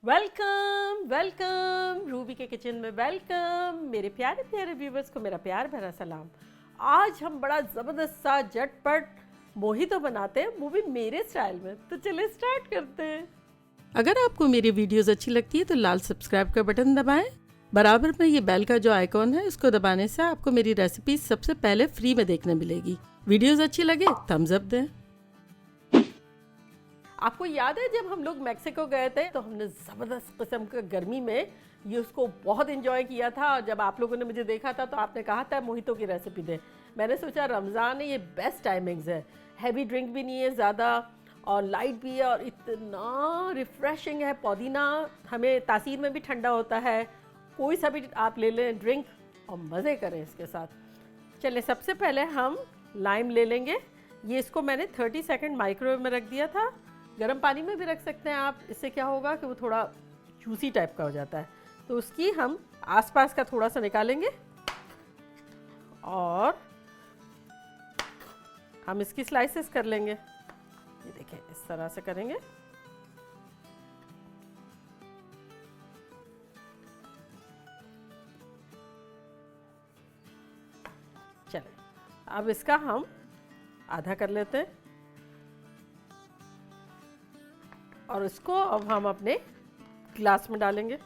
Welcome welcome Ruby के kitchen में welcome. मेरे प्यारे प्यारे व्यूवर्स को मेरा प्यार भरा सलाम। आज हम बड़ा ज़बरदस्त सा झटपट मोहितो बनाते हैं, वो भी मेरे स्टाइल में। तो चलिए स्टार्ट करते हैं। अगर आपको मेरी वीडियोस अच्छी लगती है तो लाल सब्सक्राइब का बटन दबाएं। बराबर में ये बेल का जो आइकॉन है इसको दबाने से आपको मेरी रेसिपी सबसे पहले फ्री में देखने मिलेगी। वीडियोस अच्छी लगे थम्स अप दें। आपको याद है जब हम लोग मैक्सिको गए थे तो हमने ज़बरदस्त किस्म का गर्मी में ये उसको बहुत इन्जॉय किया था। और जब आप लोगों ने मुझे देखा था तो आपने कहा था मोहितो की रेसिपी दे। मैंने सोचा रमज़ान है, ये बेस्ट टाइमिंग्स है, हैवी ड्रिंक भी नहीं है ज़्यादा और लाइट भी है और इतना रिफ़्रेशिंग है। पुदीना हमें तासीर में भी ठंडा होता है। कोई सा भी आप ले लें ड्रिंक और मज़े करें इसके साथ। चलिए सबसे पहले हम लाइम ले लेंगे। ये इसको मैंने 30 सेकंड माइक्रोवेव में रख दिया था। गर्म पानी में भी रख सकते हैं आप, इससे क्या होगा कि वो थोड़ा जूसी टाइप का हो जाता है। तो उसकी हम आसपास का थोड़ा सा निकालेंगे और हम इसकी स्लाइसेस कर लेंगे। ये देखें इस तरह से करेंगे। चलें अब इसका हम आधा कर लेते हैं और इसको अब हम अपने ग्लास में डालेंगे।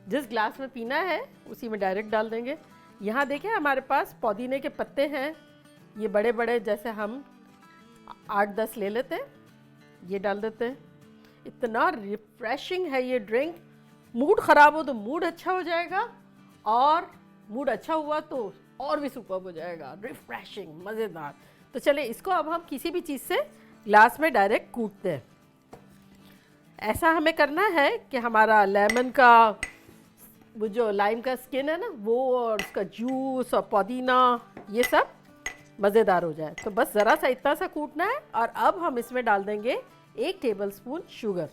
जिस ग्लास में पीना है उसी में डायरेक्ट डाल देंगे। यहाँ देखें हमारे पास पुदीने के पत्ते हैं, ये बड़े बड़े, जैसे हम 8-10 ले लेते हैं, ये डाल देते हैं। इतना रिफ्रेशिंग है ये ड्रिंक। मूड ख़राब हो तो मूड अच्छा हो जाएगा और मूड अच्छा हुआ तो और भी सुपर्ब हो जाएगा। रिफ्रेशिंग, मज़ेदार। तो चलिए इसको अब हम किसी भी चीज़ से ग्लास में डायरेक्ट कूटते हैं। ऐसा हमें करना है कि हमारा लेमन का वो जो लाइम का स्किन है ना वो और उसका जूस और पुदीना ये सब मज़ेदार हो जाए। तो बस ज़रा सा इतना सा कूटना है और अब हम इसमें डाल देंगे 1 टेबलस्पून शुगर।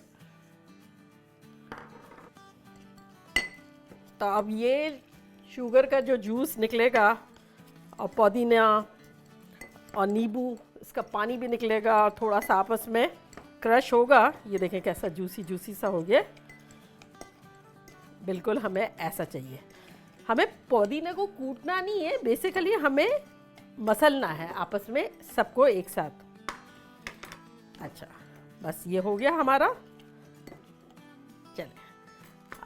तो अब ये शुगर का जो जूस निकलेगा और पुदीना और नींबू इसका पानी भी निकलेगा और थोड़ा सा आपस में क्रश होगा। ये देखें कैसा जूसी जूसी सा हो गया। बिल्कुल हमें ऐसा चाहिए। हमें पुदीने को कूटना नहीं है, बेसिकली हमें मसलना है आपस में सबको एक साथ। अच्छा बस ये हो गया हमारा। चलिए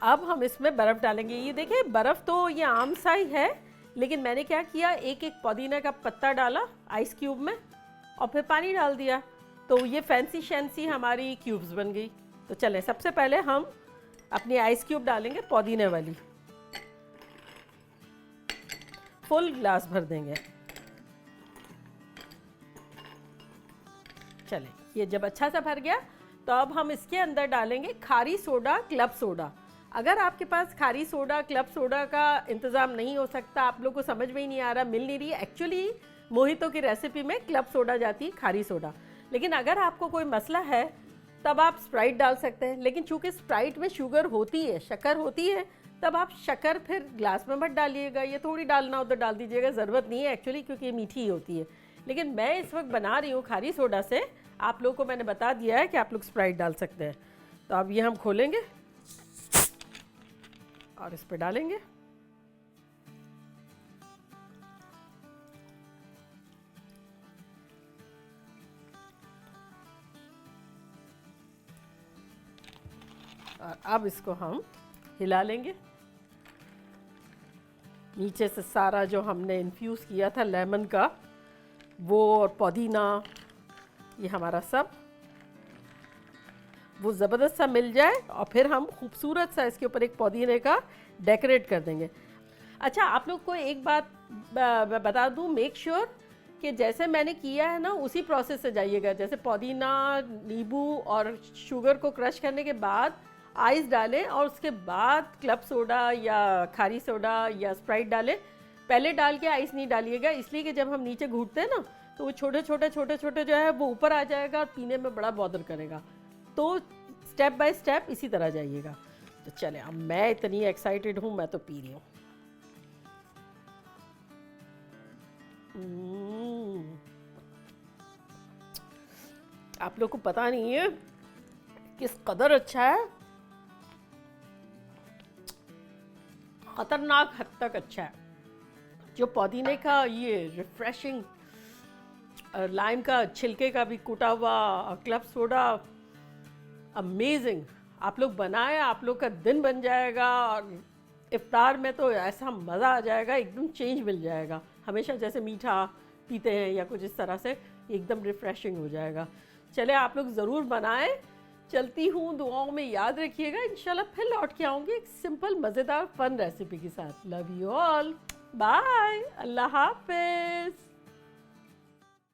अब हम इसमें बर्फ़ डालेंगे। ये देखिए बर्फ़ तो ये आम सा ही है, लेकिन मैंने क्या किया, एक एक पुदीना का पत्ता डाला आइस क्यूब में और फिर पानी डाल दिया, तो ये फैंसी शैंसी हमारी क्यूब्स बन गई। तो चलें सबसे पहले हम अपनी आइस क्यूब डालेंगे पुदीने वाली, फुल ग्लास भर देंगे। चलें ये जब अच्छा सा भर गया तो अब हम इसके अंदर डालेंगे खारी सोडा, क्लब सोडा। अगर आपके पास खारी सोडा, क्लब सोडा का इंतज़ाम नहीं हो सकता, आप लोग को समझ में ही नहीं आ रहा, मिल नहीं रही, एक्चुअली मोहितो की रेसिपी में क्लब सोडा जाती है, खारी सोडा। लेकिन अगर आपको कोई मसला है तब आप स्प्राइट डाल सकते हैं, लेकिन चूंकि स्प्राइट में शुगर होती है, शक्कर होती है, तब आप शक्कर फिर ग्लास में मत डालिएगा। ये थोड़ी डालना हो तो डाल दीजिएगा, ज़रूरत नहीं है एक्चुअली, क्योंकि ये मीठी ही होती है। लेकिन मैं इस वक्त बना रही हूँ खारी सोडा से, आप लोगों को मैंने बता दिया है कि आप लोग स्प्राइट डाल सकते हैं। तो अब ये हम खोलेंगे और इस पर डालेंगे। और अब इसको हम हिला लेंगे। नीचे से सारा जो हमने इन्फ्यूज़ किया था लेमन का वो और पुदीना, ये हमारा सब वो ज़बरदस्त सा मिल जाए और फिर हम खूबसूरत सा इसके ऊपर एक पुदीने का डेकोरेट कर देंगे। अच्छा आप लोग को एक बात बता दूं, मेक श्योर कि जैसे मैंने किया है ना उसी प्रोसेस से जाइएगा। जैसे पुदीना, नींबू और शुगर को क्रश करने के बाद आइस डालें और उसके बाद क्लब सोडा या खारी सोडा या स्प्राइट डालें। पहले डाल के आइस नहीं डालिएगा, इसलिए कि जब हम नीचे घूटते हैं ना तो वो छोटे छोटे जो है वो ऊपर आ जाएगा और पीने में बड़ा बॉदर करेगा। तो स्टेप बाय स्टेप इसी तरह जाइएगा। तो चले अब मैं इतनी एक्साइटेड हूँ, मैं तो पी रही हूँ। आप लोग को पता नहीं है किस कदर अच्छा है, खतरनाक हद तक अच्छा है। जो पुदीने का ये रिफ्रेशिंग, लाइम का छिलके का भी कूटा हुआ, क्लब सोडा, अमेजिंग। आप लोग बनाएं, आप लोग का दिन बन जाएगा। और इफ्तार में तो ऐसा मज़ा आ जाएगा, एकदम चेंज मिल जाएगा। हमेशा जैसे मीठा पीते हैं या कुछ इस तरह से, एकदम रिफ्रेशिंग हो जाएगा। चले आप लोग ज़रूर बनाएं। चलती हूँ, दुआओं में याद रखिएगा। इंशाल्लाह फिर लौट के आऊँगी एक सिंपल मज़ेदार फन रेसिपी के साथ। लव यू ऑल, बाय, अल्लाह हाफिज़।